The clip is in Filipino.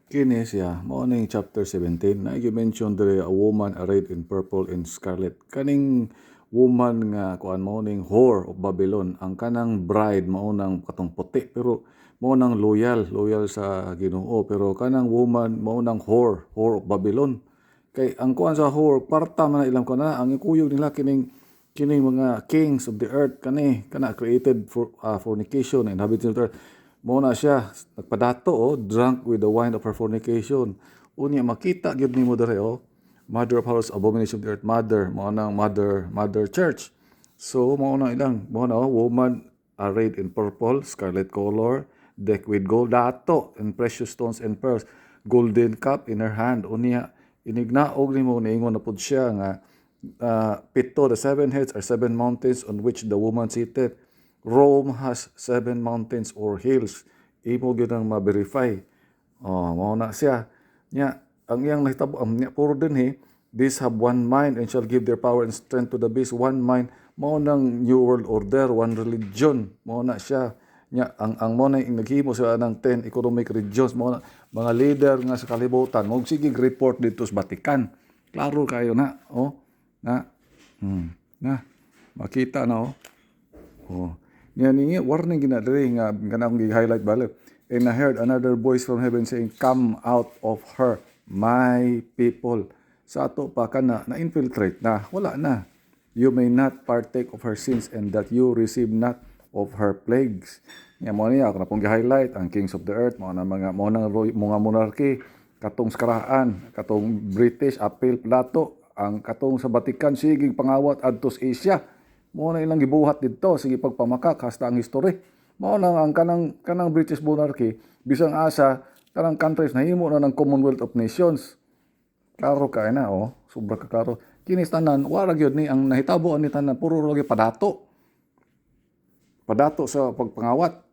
Kini siya, mao ning chapter 17 na i-mention diri a woman arrayed in purple and scarlet. Kaning woman nga kuan mao ning whore of Babylon. Ang kanang bride mao nang katong puti pero mao nang loyal sa Ginoo, pero kanang woman mao nang whore of Babylon. Kay ang kuan sa whore kwarta man ilang kuan na ang ikuyog nila kining mga kings of the earth kana created for fornication and habits of the earth. Mao na siya nagpadato drunk with the wine of her fornication. Unya makita gyud nimo dere mother of harlots, abomination of the earth, mother mao nang mother church. So mao na ilang mao na woman arrayed in purple, scarlet color, decked with gold dato and precious stones and pearls, golden cup in her hand. Unya inignaog nimo niingon na pud siya nga pito, the seven heads are seven mountains on which the woman seated. Rome has seven mountains or hills. Imo gyud ang ma-verify. Mao na siya. Nya, ang iyang nahitabo, puro din these have one mind and shall give their power and strength to the beast. One mind, mao nang New World Order, one religion. Mao na siya. Nya, ang mao na naghimo sila ng 10 economic regions. Mao na, mga leader nga sa kalibutan. Mao sige report dito sa Vatican. Klaro kayo na. Makita na Yan warning ginadiri nga kanang gi-highlight balik. And I heard another voice from heaven saying, "Come out of her, my people." Sa ato pa kana na-infiltrate na, wala na. You may not partake of her sins and that you receive not of her plagues. Nga mo niya ako na pong gi-highlight ang kings of the earth, mga monarchy, katong skaraan, katong British appeal plato, ang katong sa Vatican sigig pangawat adto sa Asia. Mao na ilang gibuhat didto sige pagpamakak hasta ang history. Mao na ang kanang British monarchy bisang asa kanang countries nahimo na ng Commonwealth of Nations. Klaro kay na sobra ka klaro. Kini tanan wala gyud ni ang nahitabo ni tanan puro ra padato. Padato sa pagpangawat.